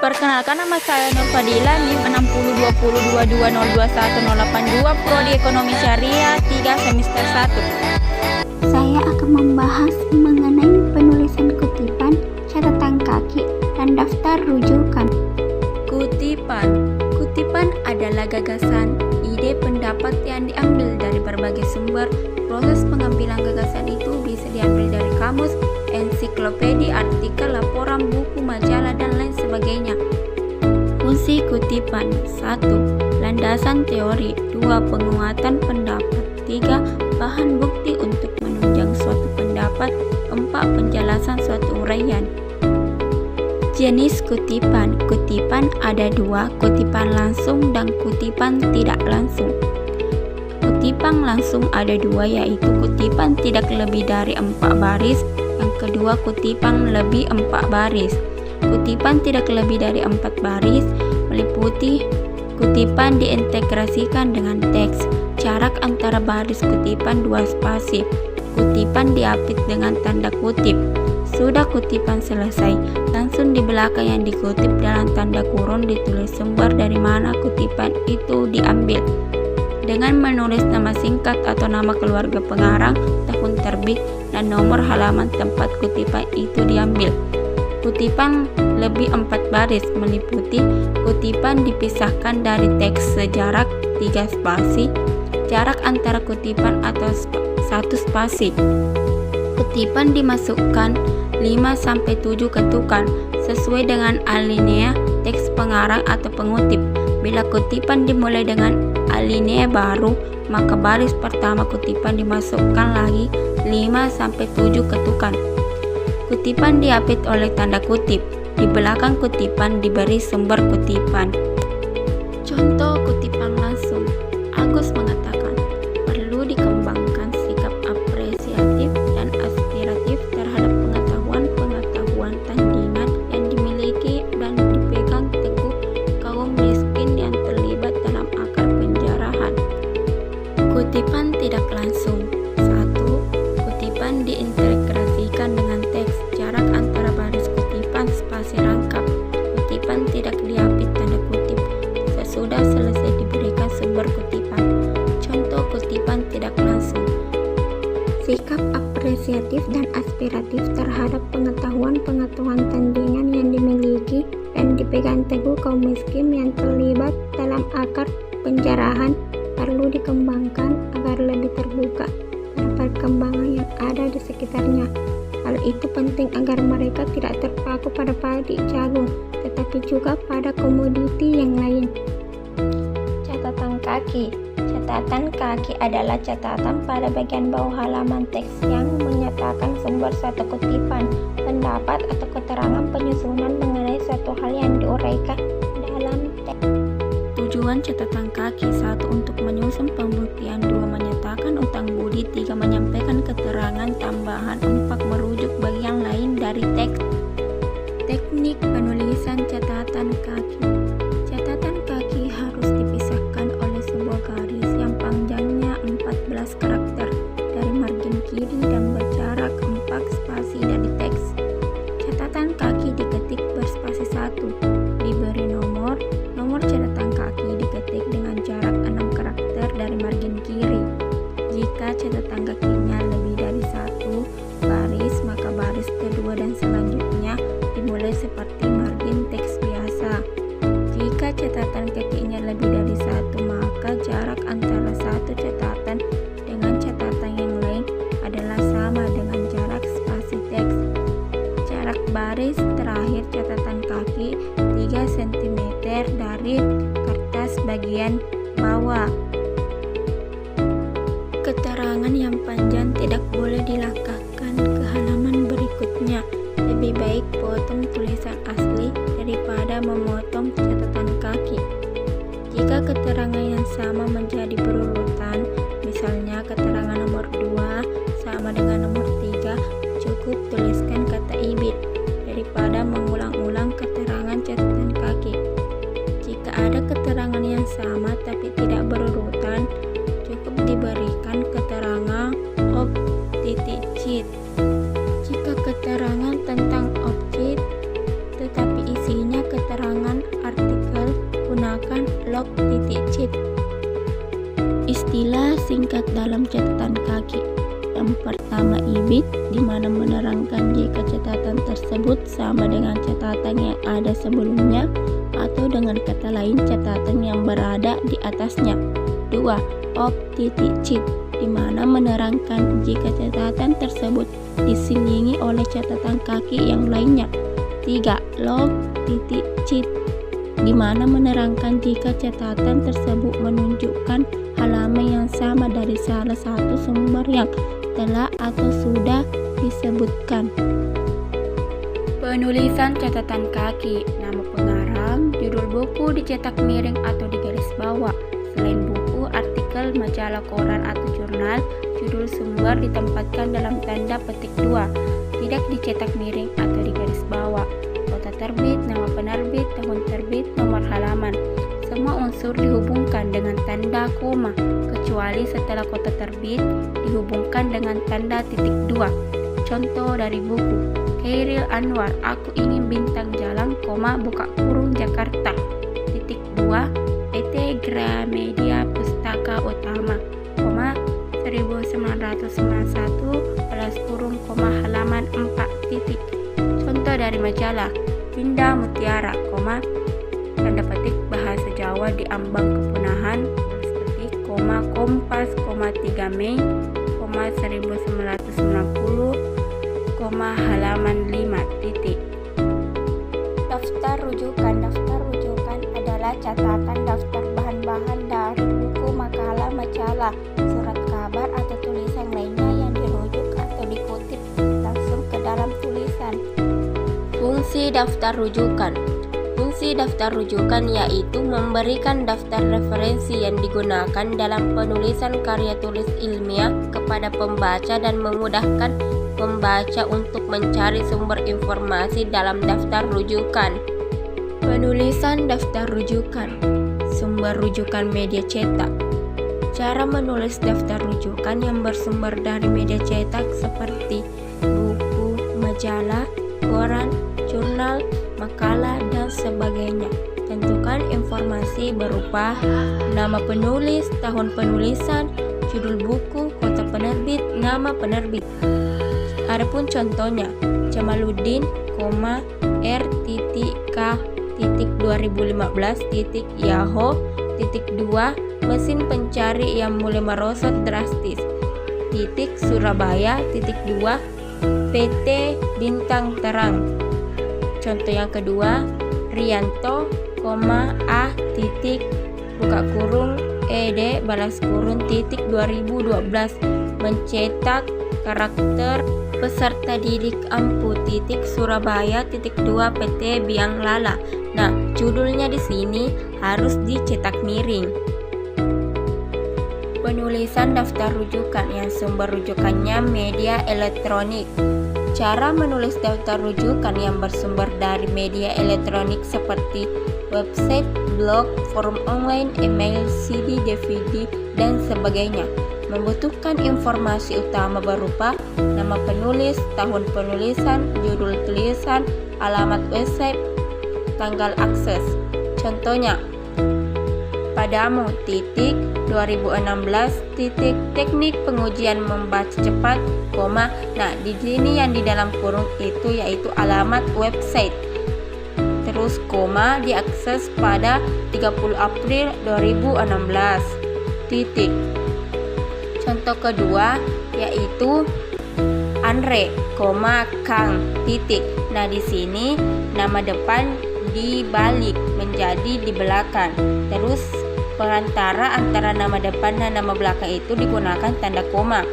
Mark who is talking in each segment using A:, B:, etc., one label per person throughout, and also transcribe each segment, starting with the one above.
A: Perkenalkan, nama saya Nur Fadila, NIM 602022202182, Prodi Ekonomi Syariah 3 semester 1.
B: Saya akan membahas mengenai penulisan kutipan, catatan kaki, dan daftar rujukan.
A: Kutipan adalah gagasan, ide, pendapat yang diambil dari berbagai sumber. Proses pengambilan gagasan itu bisa diambil dari kamus, ensiklopedia, artikel, laporan, buku, majalah, dan lain sebagainya. Fungsi kutipan: 1. Landasan teori. 2. Penguatan pendapat. 3. Bahan bukti untuk menunjang suatu pendapat. 4. Penjelasan suatu uraian. Jenis kutipan. Kutipan ada dua, kutipan langsung dan kutipan tidak langsung. Kutipan langsung ada dua, yaitu kutipan tidak lebih dari 4 baris. Yang kedua, kutipan lebih 4 baris. Kutipan tidak lebih dari 4 baris meliputi kutipan diintegrasikan dengan teks. Jarak antara baris kutipan 2 spasi. Kutipan diapit dengan tanda kutip. Sudah kutipan selesai, langsung di belakang yang dikutip dalam tanda kurung ditulis sumber dari mana kutipan itu diambil, dengan menulis nama singkat atau nama keluarga pengarang, tahun terbit, dan nomor halaman tempat kutipan itu diambil. Kutipan lebih 4 baris meliputi kutipan dipisahkan dari teks sejarak 3 spasi, jarak antara kutipan atau 1 spasi. Kutipan dimasukkan 5-7 ketukan sesuai dengan alinea teks pengarang atau pengutip. Bila kutipan dimulai dengan alinea baru, maka baris pertama kutipan dimasukkan lagi 5-7 ketukan. Kutipan diapit oleh tanda kutip. Di belakang kutipan diberi sumber kutipan. Contoh kutipan langsung. Agus mengatakan, perlu dikembangkan sikap apresiatif dan aspiratif terhadap pengetahuan tandingan yang dimiliki dan dipegang teguh kaum miskin yang terlibat dalam akar penjarahan. Kutipan tidak langsung. 1. Kutipan diintegrasikan dengan teks. Jarak antara baris kutipan spasi rangkap. Kutipan tidak diapit tanda kutip. Sesudah selesai diberikan sumber kutipan. Contoh kutipan tidak langsung.
B: Sikap apresiatif dan aspiratif terhadap pengetahuan tandingan yang dimiliki dan dipegang teguh kaum miskin yang terlibat dalam akar penjarahan perlu dikembangkan agar lebih terbuka pada perkembangan yang ada di sekitarnya. Hal itu penting agar mereka tidak terpaku pada padi jagung, tetapi juga pada komoditi yang lain. Catatan kaki. Catatan kaki adalah catatan pada bagian bawah halaman teks yang menyatakan sumber suatu kutipan, pendapat, atau keterangan penyusunan mengenai suatu hal yang diuraikan dalam teks.
A: Tujuan catatan kaki: 1. Untuk menyusun pembuktian. 2. Menyatakan utang budi. 3. Menyampaikan keterangan tambahan. 4. Merujuk bagian lain dari teks. Teknik penulisan catatan kaki. Catatan kaki harus dipisahkan oleh sebuah garis yang panjangnya 14 karakter dari margin kiri dan berjarak 4 spasi dari teks. Catatan kaki diketik berspasi 1. Diberi nomor catatan kaki diketik dengan jarak 6 karakter dari margin kiri. Jika catatan kakinya lebih dari 1 baris, maka baris kedua dan selanjutnya dimulai seperti margin teks biasa. Jika catatan kakinya lebih dari 1, maka jarak antara satu catatan dengan catatan yang lain adalah sama dengan jarak spasi teks. Jarak baris terakhir catatan kaki 3 cm dari kertas bagian bawah. Keterangan yang panjang tidak boleh dilangkahkan ke halaman berikutnya. Lebih baik potong tulisan asli daripada memotong catatan kaki. Jika keterangan yang sama menjadi berurutan, misalnya keterangan nomor 2 sama dengan nomor 3, cukup tuliskan kata ibid daripada mengulang-ulang keterangan catatan kaki. Jika ada keterangan yang sama tapi tidak berurutan, cukup diberikan keterangan objek. Jika keterangan tentang objek tetapi isinya keterangan tersebut sama dengan catatan yang ada sebelumnya atau dengan kata lain catatan yang berada di atasnya. 2. Off-cheat, di mana menerangkan jika catatan tersebut diselingi oleh catatan kaki yang lainnya. 3. Log-cheat, di mana menerangkan jika catatan tersebut menunjukkan halaman yang sama dari salah satu sumber yang telah atau sudah disebutkan. Penulisan catatan kaki, nama pengarang, judul buku dicetak miring atau digaris bawah. Selain buku, artikel, majalah, koran atau jurnal, judul sumber ditempatkan dalam tanda petik 2, tidak dicetak miring atau digaris bawah. Kota terbit, nama penerbit, tahun terbit, nomor halaman. Semua unsur dihubungkan dengan tanda koma, kecuali setelah kota terbit dihubungkan dengan tanda titik 2. Contoh dari buku Khairil Anwar, Aku Ingin Bintang Jalan, buka kurung Jakarta, titik 2, PT Gramedia Pustaka Utama, 1991, balas kurung, halaman 4, titik. Contoh dari majalah Pindah Mutiara, tanda petik bahasa Jawa di ambang kepunahan, titik, Kompas, 3 Mei, 1990, halaman 5, titik. Daftar rujukan adalah catatan daftar bahan-bahan dari buku, makalah, majalah, surat kabar atau tulisan lainnya yang dirujuk atau dikutip langsung ke dalam tulisan. Fungsi daftar rujukan. Fungsi daftar rujukan yaitu memberikan daftar referensi yang digunakan dalam penulisan karya tulis ilmiah kepada pembaca dan memudahkan pembaca untuk mencari sumber informasi dalam daftar rujukan. Penulisan daftar rujukan. Sumber rujukan media cetak. Cara menulis daftar rujukan yang bersumber dari media cetak seperti buku, majalah, koran, jurnal, makalah, dan sebagainya. Tentukan informasi berupa nama penulis, tahun penulisan, judul buku, kota penerbit, nama penerbit. Adapun contohnya, Jamaluddin, R.2015.yahoo.2, mesin pencari yang mulai merosot drastis. Surabaya, 2, PT Bintang Terang. Contoh yang kedua, Rianto, A, buka kurung, ed, balas kurung, 2012, mencetak karakter peserta didik ampuh, Surabaya, 2, PT Biang Lala. Nah, judulnya di sini harus dicetak miring. Penulisan daftar rujukan yang sumber rujukannya media elektronik. Cara menulis daftar rujukan yang bersumber dari media elektronik seperti website, blog, forum online, email, CD, DVD, dan sebagainya membutuhkan informasi utama berupa nama penulis, tahun penulisan, judul tulisan, alamat website, tanggal akses. Contohnya, Padamu, 2016, teknik pengujian membaca cepat, nah di sini yang di dalam kurung itu yaitu alamat website. Terus diakses pada 30 April 2016, titik. Contoh kedua yaitu Andre, Kang, titik. Nah di sini nama depan dibalik menjadi di belakang. Terus perantara antara nama depan dan nama belakang itu digunakan tanda koma.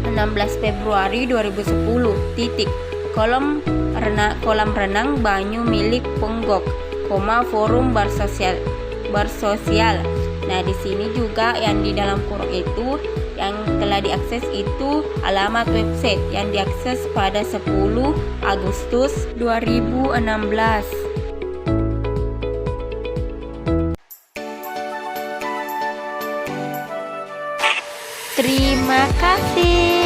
A: 16 Februari 2010, titik. Kolam renang banyu milik Ponggok, forum bersosial. Nah, di sini juga yang di dalam kurung itu yang telah diakses itu alamat website yang diakses pada 10 Agustus 2016. Terima kasih.